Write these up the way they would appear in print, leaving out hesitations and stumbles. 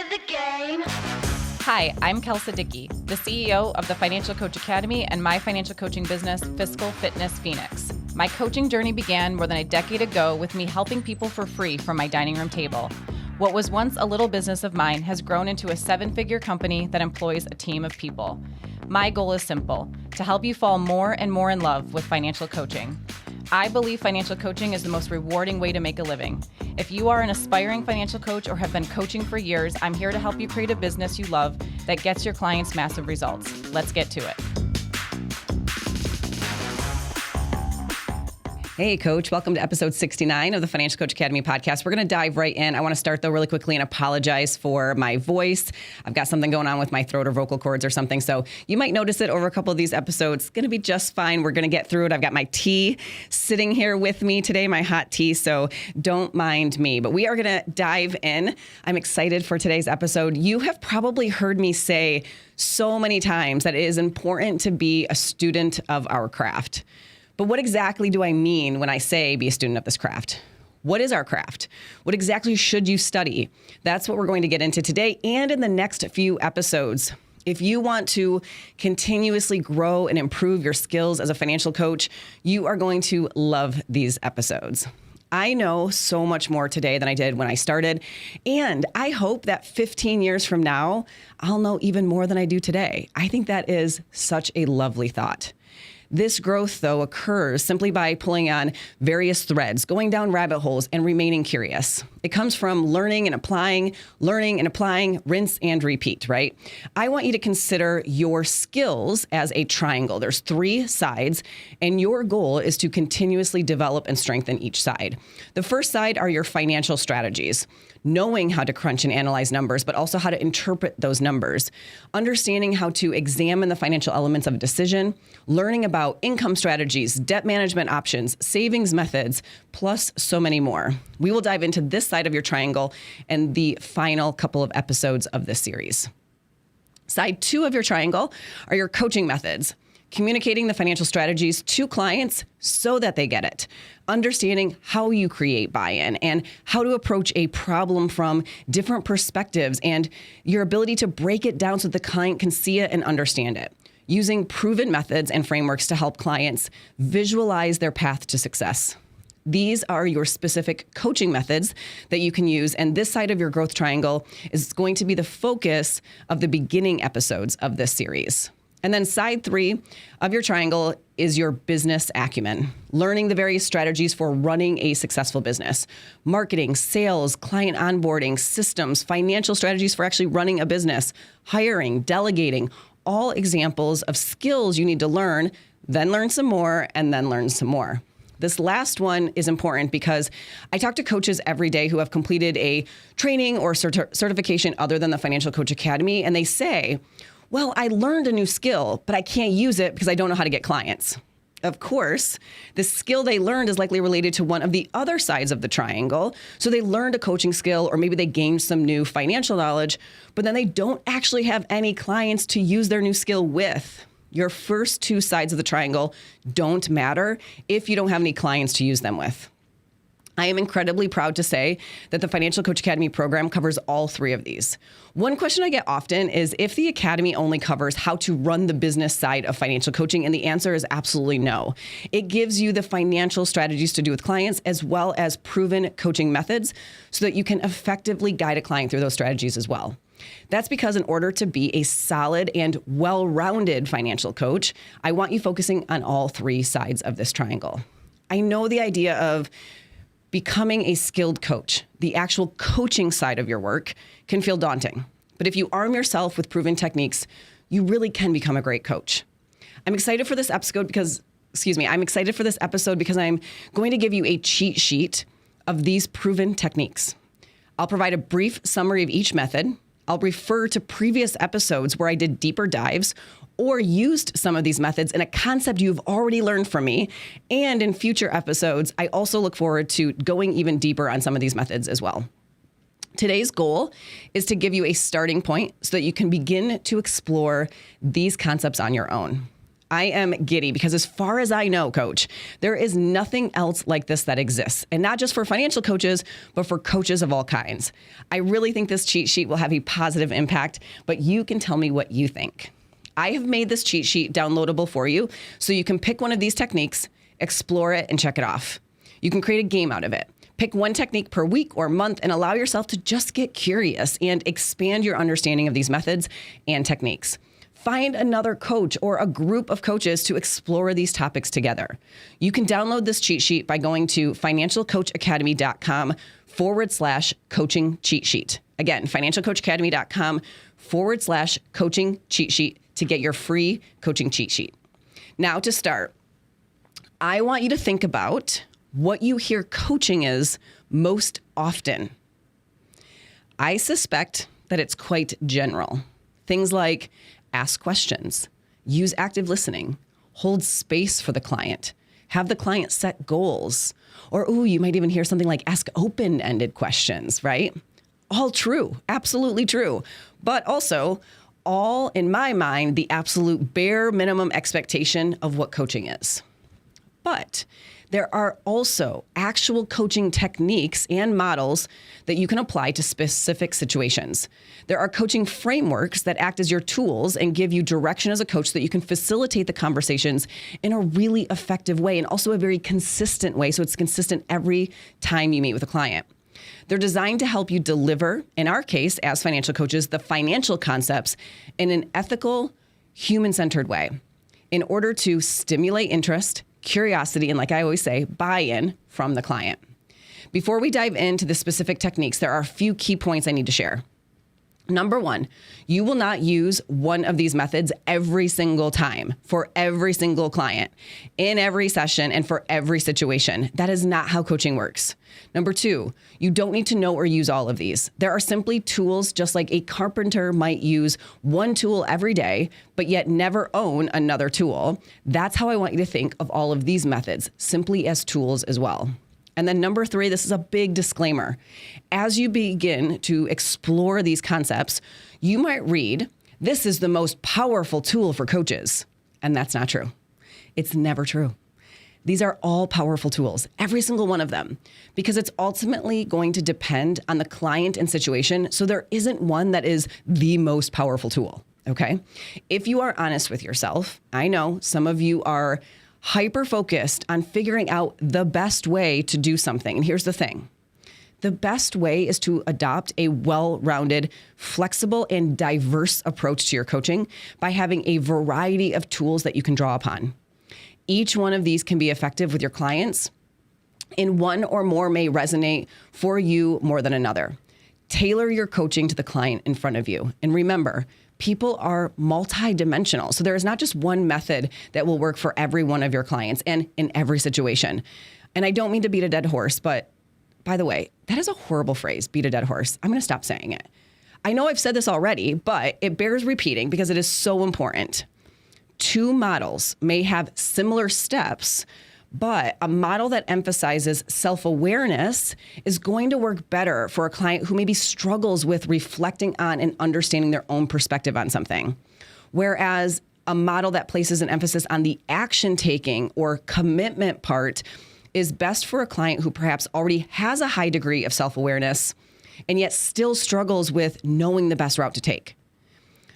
the game. Hi, I'm Kelsa Dickey, the CEO of the Financial Coach Academy and my financial coaching business, Fiscal Fitness Phoenix. My coaching journey began more than a decade ago with me helping people for free from my dining room table. What was once a little business of mine has grown into a 7-figure company that employs a team of people. My goal is simple, to help you fall more and more in love with financial coaching. I believe financial coaching is the most rewarding way to make a living. If you are an aspiring financial coach or have been coaching for years, I'm here to help you create a business you love that gets your clients massive results. Let's get to it. Hey, Coach. Welcome to episode 69 of the Financial Coach Academy podcast. We're going to dive right in. I want to start, though, really quickly and apologize for my voice. I've got something going on with my throat or vocal cords or something, so you might notice it over a couple of these episodes. It's going to be just fine. We're going to get through it. I've got my tea sitting here with me today, my hot tea, so don't mind me. But we are going to dive in. I'm excited for today's episode. You have probably heard me say so many times that it is important to be a student of our craft. But what exactly do I mean when I say be a student of this craft? What is our craft? What exactly should you study? That's what we're going to get into today and in the next few episodes. If you want to continuously grow and improve your skills as a financial coach, you are going to love these episodes. I know so much more today than I did when I started, and I hope that 15 years from now, I'll know even more than I do today. I think that is such a lovely thought. This growth, though, occurs simply by pulling on various threads, going down rabbit holes, and remaining curious. It comes from learning and applying, rinse and repeat, right? I want you to consider your skills as a triangle. There's 3 sides, and your goal is to continuously develop and strengthen each side. The first side are your financial strategies. Knowing how to crunch and analyze numbers, but also how to interpret those numbers, understanding how to examine the financial elements of a decision, learning about income strategies, debt management options, savings methods, plus so many more. We will dive into this side of your triangle in the final couple of episodes of this series. Side 2 of your triangle are your coaching methods. Communicating the financial strategies to clients so that they get it. Understanding how you create buy-in and how to approach a problem from different perspectives and your ability to break it down so that the client can see it and understand it. Using proven methods and frameworks to help clients visualize their path to success. These are your specific coaching methods that you can use, and this side of your growth triangle is going to be the focus of the beginning episodes of this series. And then side 3 of your triangle is your business acumen, learning the various strategies for running a successful business, marketing, sales, client onboarding, systems, financial strategies for actually running a business, hiring, delegating, all examples of skills you need to learn, then learn some more, and then learn some more. This last one is important because I talk to coaches every day who have completed a training or certification other than the Financial Coach Academy, and they say, well, I learned a new skill, but I can't use it because I don't know how to get clients. Of course, the skill they learned is likely related to one of the other sides of the triangle. So they learned a coaching skill, or maybe they gained some new financial knowledge, but then they don't actually have any clients to use their new skill with. Your first 2 sides of the triangle don't matter if you don't have any clients to use them with. I am incredibly proud to say that the Financial Coach Academy program covers all 3 of these. One question I get often is if the Academy only covers how to run the business side of financial coaching, and the answer is absolutely no. It gives you the financial strategies to do with clients as well as proven coaching methods so that you can effectively guide a client through those strategies as well. That's because in order to be a solid and well-rounded financial coach, I want you focusing on all 3 sides of this triangle. I know the idea of becoming a skilled coach, the actual coaching side of your work, can feel daunting. But if you arm yourself with proven techniques, you really can become a great coach. I'm excited for this episode because I'm going to give you a cheat sheet of these proven techniques. I'll provide a brief summary of each method. I'll refer to previous episodes where I did deeper dives or used some of these methods in a concept you've already learned from me. And in future episodes, I also look forward to going even deeper on some of these methods as well. Today's goal is to give you a starting point so that you can begin to explore these concepts on your own. I am giddy because as far as I know, Coach, there is nothing else like this that exists. And not just for financial coaches, but for coaches of all kinds. I really think this cheat sheet will have a positive impact, but you can tell me what you think. I have made this cheat sheet downloadable for you so you can pick one of these techniques, explore it, and check it off. You can create a game out of it. Pick one technique per week or month and allow yourself to just get curious and expand your understanding of these methods and techniques. Find another coach or a group of coaches to explore these topics together. You can download this cheat sheet by going to financialcoachacademy.com/coaching cheat sheet. Again, financialcoachacademy.com/coaching cheat sheet to get your free coaching cheat sheet. Now to start, I want you to think about what you hear coaching is most often. I suspect that it's quite general. Things like ask questions, use active listening, hold space for the client, have the client set goals, or you might even hear something like ask open-ended questions, right? All true, absolutely true. But also, all, in my mind, the absolute bare minimum expectation of what coaching is. But there are also actual coaching techniques and models that you can apply to specific situations. There are coaching frameworks that act as your tools and give you direction as a coach so that you can facilitate the conversations in a really effective way and also a very consistent way, so it's consistent every time you meet with a client. They're designed to help you deliver, in our case, as financial coaches, the financial concepts in an ethical, human-centered way in order to stimulate interest, curiosity, and like I always say, buy-in from the client. Before we dive into the specific techniques, there are a few key points I need to share. Number one, you will not use one of these methods every single time for every single client, in every session, and for every situation. That is not how coaching works. Number two, you don't need to know or use all of these. There are simply tools, just like a carpenter might use one tool every day, but yet never own another tool. That's how I want you to think of all of these methods, simply as tools as well. And then number three, this is a big disclaimer. As you begin to explore these concepts, you might read, this is the most powerful tool for coaches. And that's not true. It's never true. These are all powerful tools, every single one of them, because it's ultimately going to depend on the client and situation. So there isn't one that is the most powerful tool, okay? If you are honest with yourself, I know some of you are hyper-focused on figuring out the best way to do something. And here's the thing. The best way is to adopt a well-rounded, flexible, and diverse approach to your coaching by having a variety of tools that you can draw upon. Each one of these can be effective with your clients, and one or more may resonate for you more than another. Tailor your coaching to the client in front of you. And remember, people are multidimensional. So there is not just one method that will work for every one of your clients and in every situation. And I don't mean to beat a dead horse, but by the way, that is a horrible phrase, beat a dead horse. I'm going to stop saying it. I know I've said this already, but it bears repeating because it is so important. Two models may have similar steps, but a model that emphasizes self-awareness is going to work better for a client who maybe struggles with reflecting on and understanding their own perspective on something. Whereas a model that places an emphasis on the action-taking or commitment part is best for a client who perhaps already has a high degree of self-awareness and yet still struggles with knowing the best route to take.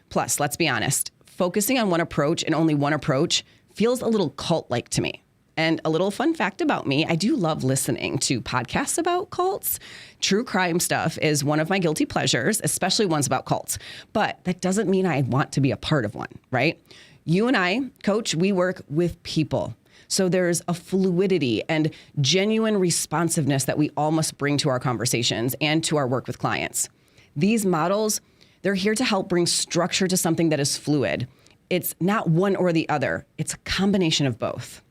Plus, let's be honest, focusing on one approach and only one approach feels a little cult-like to me. And a little fun fact about me, I do love listening to podcasts about cults. True crime stuff is one of my guilty pleasures, especially ones about cults. But that doesn't mean I want to be a part of one, right? You and I, Coach, we work with people. So there's a fluidity and genuine responsiveness that we all must bring to our conversations and to our work with clients. These models, they're here to help bring structure to something that is fluid. It's not one or the other. It's a combination of both.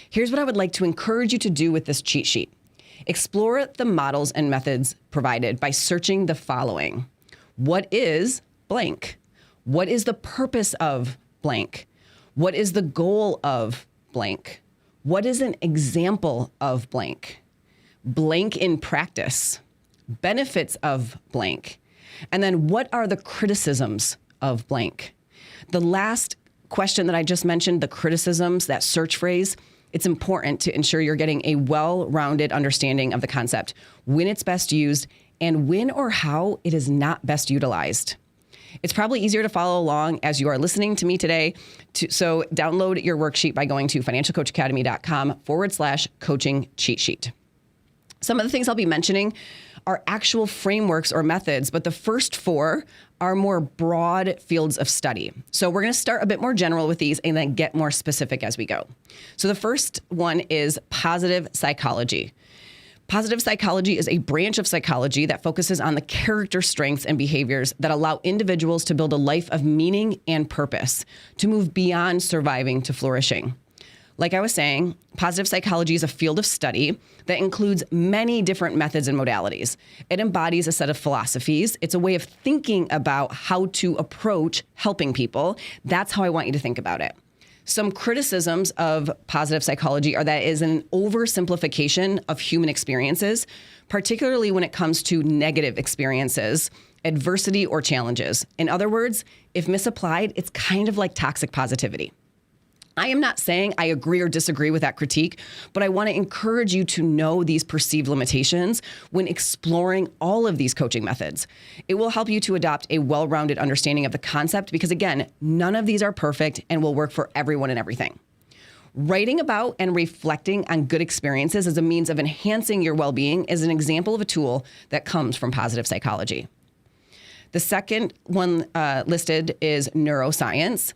Here's what I would like to encourage you to do with this cheat sheet. Explore the models and methods provided by searching the following. What is blank? What is the purpose of blank? What is the goal of blank? What is an example of blank? Blank in practice. Benefits of blank. And then what are the criticisms of blank? The last question that I just mentioned, the criticisms, that search phrase, it's important to ensure you're getting a well-rounded understanding of the concept, when it's best used, and when or how it is not best utilized. It's probably easier to follow along as you are listening to me today. So download your worksheet by going to financialcoachacademy.com/coaching cheat sheet. Some of the things I'll be mentioning are actual frameworks or methods, but the first 4 are more broad fields of study. So we're going to start a bit more general with these and then get more specific as we go. So the first one is positive psychology. Positive psychology is a branch of psychology that focuses on the character strengths and behaviors that allow individuals to build a life of meaning and purpose, to move beyond surviving to flourishing. Like I was saying, positive psychology is a field of study that includes many different methods and modalities. It embodies a set of philosophies. It's a way of thinking about how to approach helping people. That's how I want you to think about it. Some criticisms of positive psychology are that it is an oversimplification of human experiences, particularly when it comes to negative experiences, adversity, or challenges. In other words, if misapplied, it's kind of like toxic positivity. I am not saying I agree or disagree with that critique, but I want to encourage you to know these perceived limitations when exploring all of these coaching methods. It will help you to adopt a well-rounded understanding of the concept because, again, none of these are perfect and will work for everyone and everything. Writing about and reflecting on good experiences as a means of enhancing your well-being is an example of a tool that comes from positive psychology. The second one listed is neuroscience.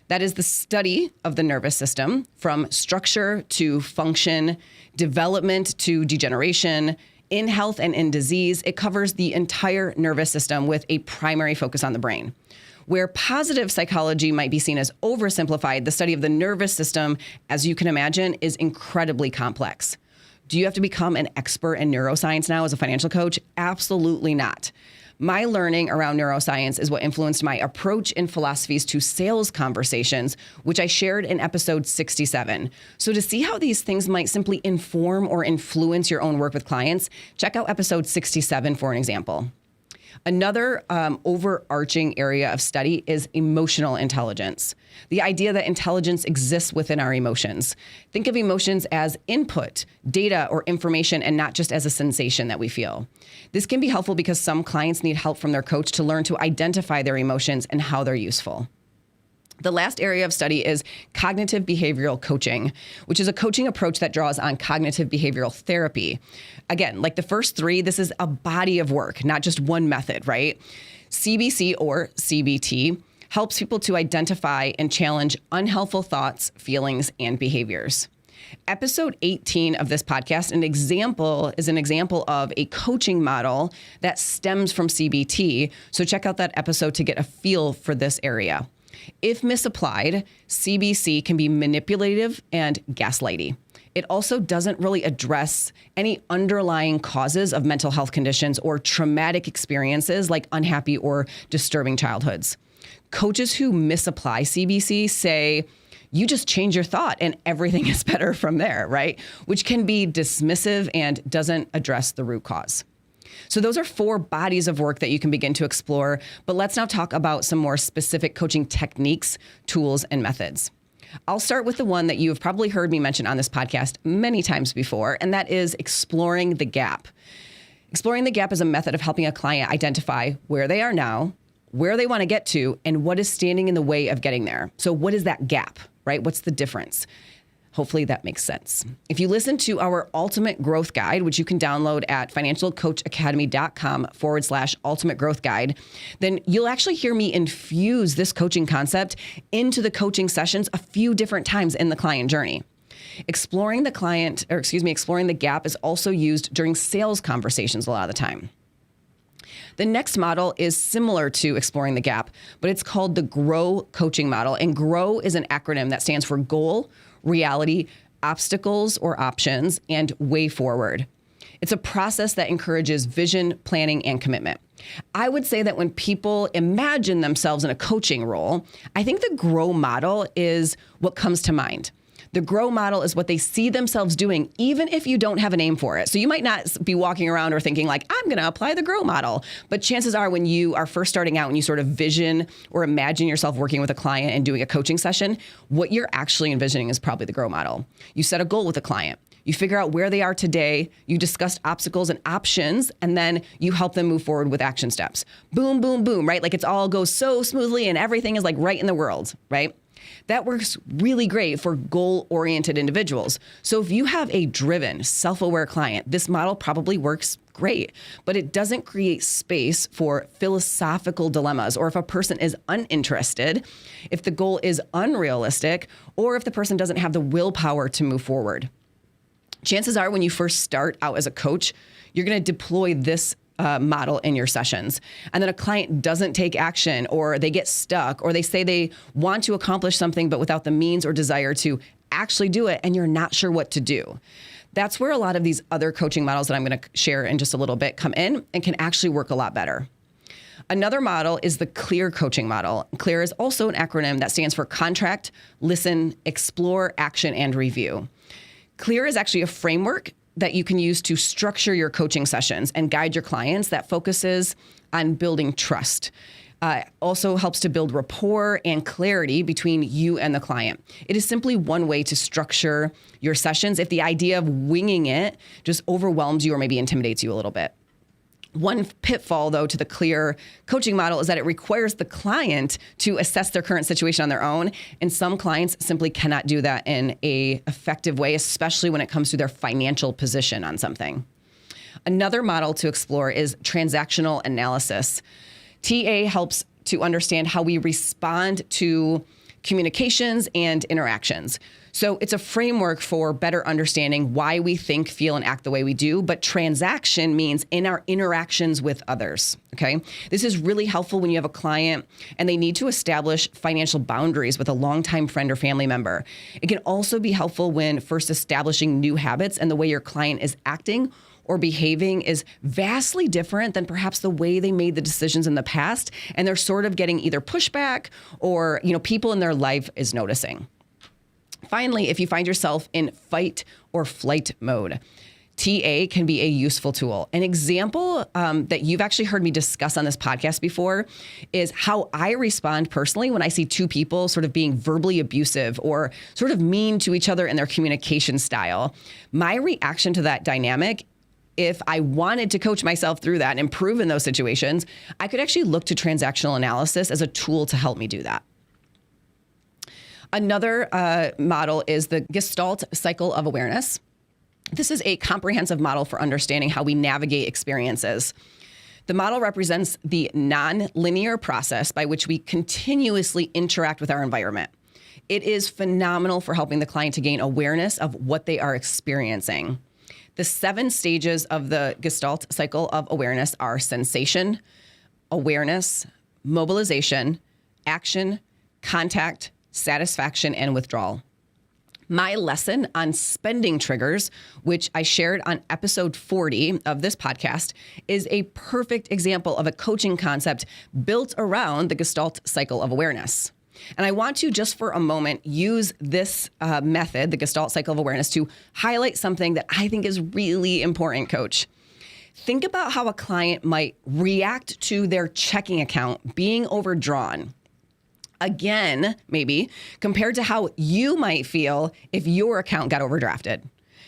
That is the study of the nervous system, from structure to function, development to degeneration, in health and in disease. It covers the entire nervous system with a primary focus on the brain. Where positive psychology might be seen as oversimplified, the study of the nervous system, as you can imagine, is incredibly complex. Do you have to become an expert in neuroscience now as a financial coach? Absolutely not. My learning around neuroscience is what influenced my approach and philosophies to sales conversations, which I shared in episode 67. So to see how these things might simply inform or influence your own work with clients, check out episode 67 for an example. Another overarching area of study is emotional intelligence. The idea that intelligence exists within our emotions. Think of emotions as input, data, or information, and not just as a sensation that we feel. This can be helpful because some clients need help from their coach to learn to identify their emotions and how they're useful. The last area of study is cognitive behavioral coaching, which is a coaching approach that draws on cognitive behavioral therapy. Again, like the first 3, this is a body of work, not just one method, right? CBC or CBT helps people to identify and challenge unhelpful thoughts, feelings, and behaviors. Episode 18 of this podcast, is an example of a coaching model that stems from CBT. So check out that episode to get a feel for this area. If misapplied, CBC can be manipulative and gaslighty. It also doesn't really address any underlying causes of mental health conditions or traumatic experiences like unhappy or disturbing childhoods. Coaches who misapply CBC say, you just change your thought and everything is better from there, right? Which can be dismissive and doesn't address the root cause. So those are 4 bodies of work that you can begin to explore, but let's now talk about some more specific coaching techniques, tools, and methods. I'll start with the one that you have probably heard me mention on this podcast many times before, and that is exploring the gap. Exploring the gap is a method of helping a client identify where they are now, where they want to get to, and what is standing in the way of getting there. So what is that gap, right? What's the difference? Hopefully that makes sense. If you listen to our Ultimate Growth Guide, which you can download at financialcoachacademy.com/ultimate growth guide, then you'll actually hear me infuse this coaching concept into the coaching sessions a few different times in the client journey. Exploring the gap is also used during sales conversations a lot of the time. The next model is similar to exploring the gap, but it's called the GROW coaching model. And GROW is an acronym that stands for goal, reality, obstacles or options, and way forward. It's a process that encourages vision, planning, and commitment. I would say that when people imagine themselves in a coaching role, I think the GROW model is what comes to mind. The grow model is what they see themselves doing, even if you don't have a name for it. So you might not be walking around or thinking like, I'm going to apply the grow model. But chances are when you are first starting out and you sort of vision or imagine yourself working with a client and doing a coaching session, what you're actually envisioning is probably the grow model. You set a goal with a client. You figure out where they are today, you discuss obstacles and options, and then you help them move forward with action steps. Boom, boom, boom, right? Like it's all goes so smoothly and everything is like right in the world, right? That works really great for goal-oriented individuals. So if you have a driven, self-aware client, this model probably works great, but it doesn't create space for philosophical dilemmas, or if a person is uninterested, if the goal is unrealistic, or if the person doesn't have the willpower to move forward. Chances are when you first start out as a coach, you're going to deploy this model in your sessions. And then a client doesn't take action, or they get stuck, or they say they want to accomplish something, but without the means or desire to actually do it, and you're not sure what to do. That's where a lot of these other coaching models that I'm going to share in just a little bit come in and can actually work a lot better. Another model is the CLEAR coaching model. CLEAR is also an acronym that stands for contract, listen, explore, action, and review. CLEAR is actually a framework that you can use to structure your coaching sessions and guide your clients that focuses on building trust. Also helps to build rapport and clarity between you and the client. It is simply one way to structure your sessions if the idea of winging it just overwhelms you or maybe intimidates you a little bit. One pitfall, though, to the CLEAR coaching model is that it requires the client to assess their current situation on their own. And some clients simply cannot do that in an effective way, especially when it comes to their financial position on something. Another model to explore is transactional analysis. TA helps to understand how we respond to communications and interactions. So it's a framework for better understanding why we think, feel, and act the way we do. But transaction means in our interactions with others, okay? This is really helpful when you have a client and they need to establish financial boundaries with a longtime friend or family member. It can also be helpful when first establishing new habits, and the way your client is acting or behaving is vastly different than perhaps the way they made the decisions in the past. And they're sort of getting either pushback or, people in their life is noticing. Finally, if you find yourself in fight or flight mode, TA can be a useful tool. An example that you've actually heard me discuss on this podcast before is how I respond personally when I see two people sort of being verbally abusive or sort of mean to each other in their communication style. My reaction to that dynamic, if I wanted to coach myself through that and improve in those situations, I could actually look to transactional analysis as a tool to help me do that. Another model is the Gestalt cycle of awareness. This is a comprehensive model for understanding how we navigate experiences. The model represents the non-linear process by which we continuously interact with our environment. It is phenomenal for helping the client to gain awareness of what they are experiencing. The 7 stages of the Gestalt cycle of awareness are sensation, awareness, mobilization, action, contact, satisfaction, and withdrawal. My lesson on spending triggers, which I shared on episode 40 of this podcast, is a perfect example of a coaching concept built around the Gestalt cycle of awareness. And I want to, just for a moment, use this method, the Gestalt cycle of awareness, to highlight something that I think is really important, coach. Think about how a client might react to their checking account being overdrawn. Again, maybe, compared to how you might feel if your account got overdrafted.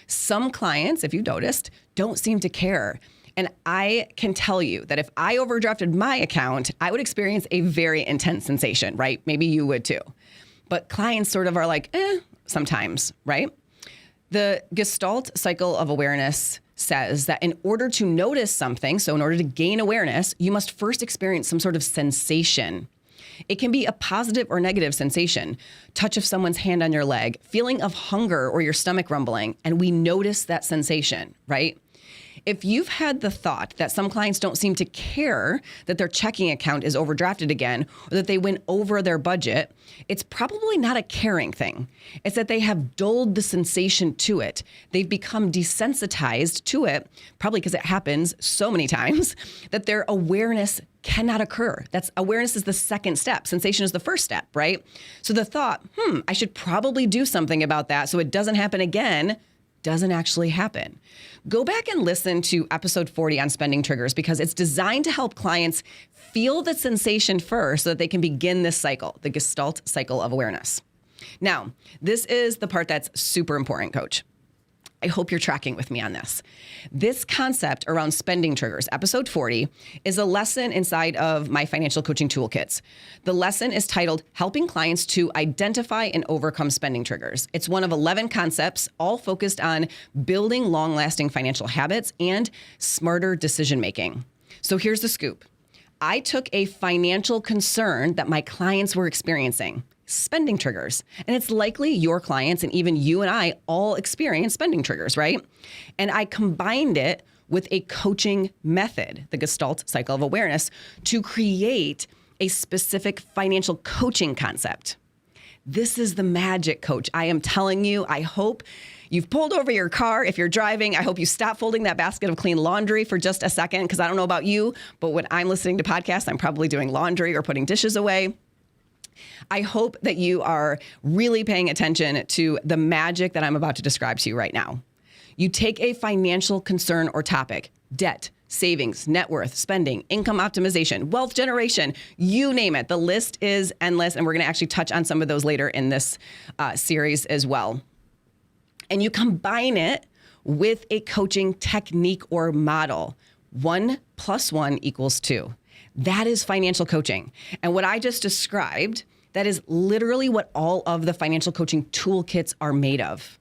Some clients, if you noticed, don't seem to care. And I can tell you that if I overdrafted my account, I would experience a very intense sensation, right? Maybe you would too. But clients sort of are like, sometimes, right? The Gestalt cycle of awareness says that in order to notice something, so in order to gain awareness, you must first experience some sort of sensation. It can be a positive or negative sensation, touch of someone's hand on your leg, feeling of hunger or your stomach rumbling, and we notice that sensation, right? If you've had the thought that some clients don't seem to care that their checking account is overdrafted again or that they went over their budget, it's probably not a caring thing. It's that they have dulled the sensation to it. They've become desensitized to it, probably because it happens so many times that their awareness cannot occur. Awareness is the second step. Sensation is the first step, right? So the thought, I should probably do something about that so it doesn't happen again, doesn't actually happen. Go back and listen to episode 40 on spending triggers because it's designed to help clients feel the sensation first so that they can begin this cycle, the Gestalt cycle of awareness. Now, this is the part that's super important, Coach. I hope you're tracking with me on this. This concept around spending triggers, episode 40, is a lesson inside of my financial coaching toolkits. The lesson is titled Helping Clients to Identify and Overcome Spending Triggers. It's one of 11 concepts, all focused on building long-lasting financial habits and smarter decision-making. So here's the scoop. I took a financial concern that my clients were experiencing, spending triggers. And it's likely your clients and even you and I all experience spending triggers, right? And I combined it with a coaching method, the Gestalt cycle of awareness, to create a specific financial coaching concept. This is the magic, Coach. I am telling you, I hope you've pulled over your car. If you're driving, I hope you stop folding that basket of clean laundry for just a second, because I don't know about you, but when I'm listening to podcasts, I'm probably doing laundry or putting dishes away. I hope that you are really paying attention to the magic that I'm about to describe to you right now. You take a financial concern or topic, debt, savings, net worth, spending, income optimization, wealth generation, you name it. The list is endless, and we're going to actually touch on some of those later in this series as well. And you combine it with a coaching technique or model. 1 + 1 = 2. That is financial coaching. And what I just described, that is literally what all of the financial coaching toolkits are made of.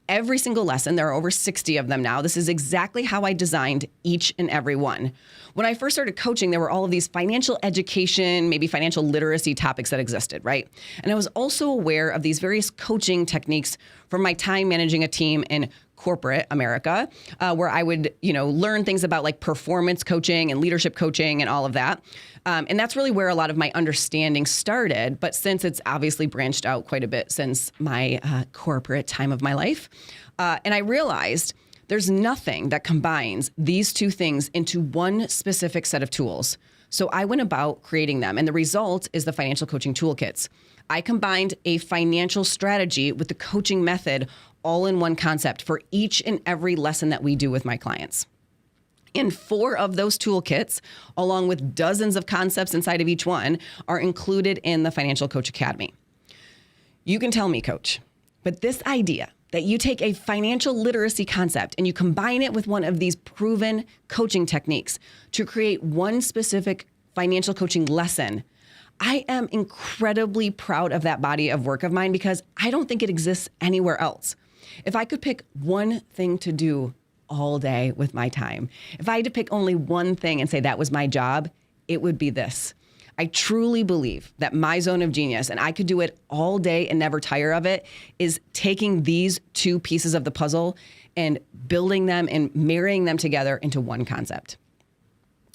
Every single lesson, there are over 60 of them now. This is exactly how I designed each and every one. When I first started coaching, there were all of these financial education, maybe financial literacy topics that existed, right? And I was also aware of these various coaching techniques from my time managing a team in corporate America, where I would, learn things about like performance coaching and leadership coaching and all of that. And that's really where a lot of my understanding started. But since it's obviously branched out quite a bit since my corporate time of my life, and I realized there's nothing that combines these two things into one specific set of tools. So I went about creating them. And the result is the financial coaching toolkits. I combined a financial strategy with the coaching method all in one concept for each and every lesson that we do with my clients. And 4 of those toolkits, along with dozens of concepts inside of each one, are included in the Financial Coach Academy. You can tell me, Coach, but this idea that you take a financial literacy concept and you combine it with one of these proven coaching techniques to create one specific financial coaching lesson, I am incredibly proud of that body of work of mine because I don't think it exists anywhere else. If I could pick one thing to do all day with my time, if I had to pick only one thing and say that was my job, it would be this. I truly believe that my zone of genius, and I could do it all day and never tire of it, is taking these 2 pieces of the puzzle and building them and marrying them together into one concept.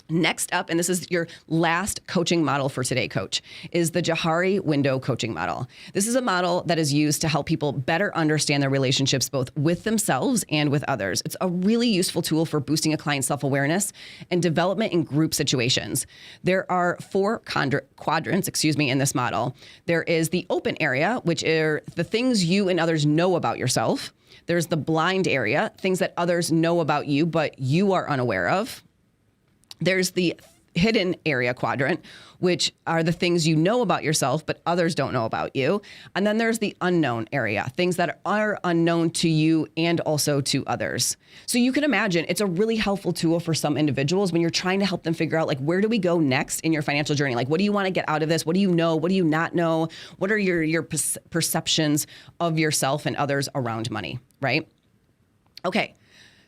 Next up, and this is your last coaching model for today, Coach, is the Johari window coaching model. This is a model that is used to help people better understand their relationships both with themselves and with others. It's a really useful tool for boosting a client's self-awareness and development in group situations. There are 4 quadrants, in this model. There is the open area, which are the things you and others know about yourself. There's the blind area, things that others know about you, but you are unaware of. There's the hidden area quadrant, which are the things you know about yourself, but others don't know about you. And then there's the unknown area, things that are unknown to you and also to others. So you can imagine it's a really helpful tool for some individuals when you're trying to help them figure out, like, where do we go next in your financial journey? Like, what do you want to get out of this? What do you know? What do you not know? What are your perceptions of yourself and others around money, right? Okay.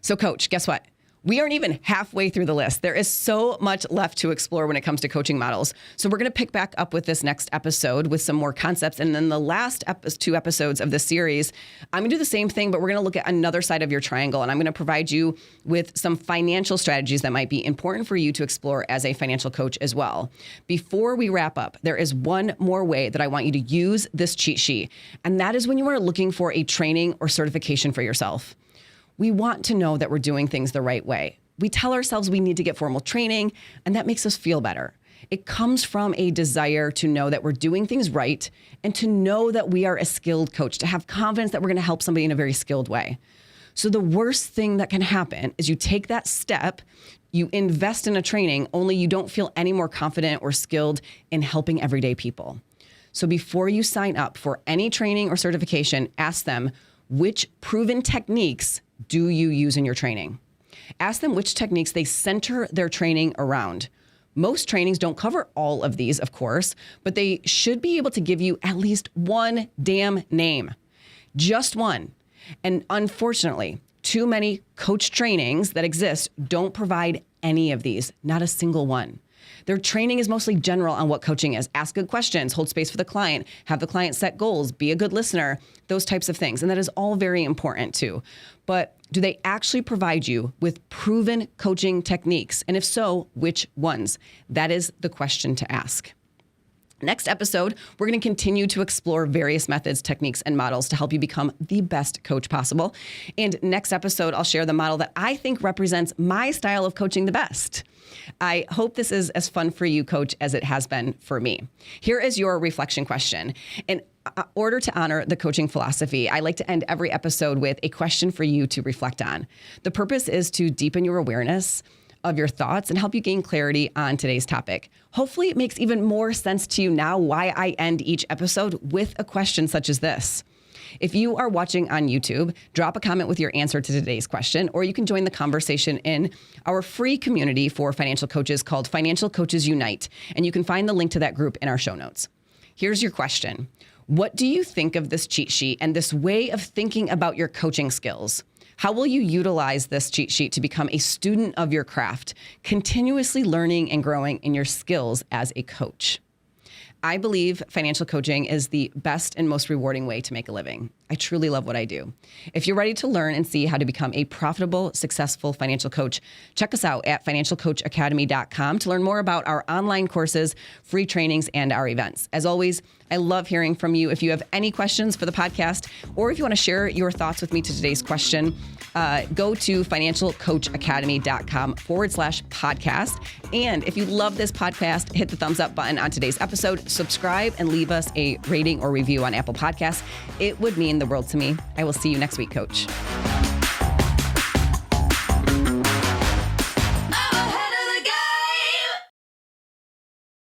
So Coach, guess what? We aren't even halfway through the list. There is so much left to explore when it comes to coaching models. So we're going to pick back up with this next episode with some more concepts. And then the last two episodes of this series, I'm going to do the same thing, but we're going to look at another side of your triangle. And I'm going to provide you with some financial strategies that might be important for you to explore as a financial coach as well. Before we wrap up, there is one more way that I want you to use this cheat sheet. And that is when you are looking for a training or certification for yourself. We want to know that we're doing things the right way. We tell ourselves we need to get formal training, and that makes us feel better. It comes from a desire to know that we're doing things right and to know that we are a skilled coach, to have confidence that we're going to help somebody in a very skilled way. So the worst thing that can happen is you take that step, you invest in a training, only you don't feel any more confident or skilled in helping everyday people. So before you sign up for any training or certification, ask them, which proven techniques do you use in your training? Ask them which techniques they center their training around. Most trainings don't cover all of these, of course, but they should be able to give you at least one damn name. Just one. And unfortunately, too many coach trainings that exist don't provide any of these, not a single one. Their training is mostly general on what coaching is. Ask good questions, hold space for the client, have the client set goals, be a good listener, those types of things. And that is all very important too. But do they actually provide you with proven coaching techniques? And if so, which ones? That is the question to ask. Next episode, we're going to continue to explore various methods, techniques, and models to help you become the best coach possible. And next episode, I'll share the model that I think represents my style of coaching the best. I hope this is as fun for you, coach, as it has been for me. Here is your reflection question. In order to honor the coaching philosophy, I like to end every episode with a question for you to reflect on. The purpose is to deepen your awareness of your thoughts and help you gain clarity on today's topic. Hopefully it makes even more sense to you now why I end each episode with a question such as this. If you are watching on YouTube, drop a comment with your answer to today's question, or you can join the conversation in our free community for financial coaches called Financial Coaches Unite, and you can find the link to that group in our show notes. Here's your question. What do you think of this cheat sheet and this way of thinking about your coaching skills? How will you utilize this cheat sheet to become a student of your craft, continuously learning and growing in your skills as a coach? I believe financial coaching is the best and most rewarding way to make a living. I truly love what I do. If you're ready to learn and see how to become a profitable, successful financial coach, check us out at financialcoachacademy.com to learn more about our online courses, free trainings, and our events. As always, I love hearing from you. If you have any questions for the podcast, or if you want to share your thoughts with me to today's question, go to financialcoachacademy.com/podcast. And if you love this podcast, hit the thumbs up button on today's episode, subscribe, and leave us a rating or review on Apple Podcasts. It would mean the world to me. I will see you next week, Coach.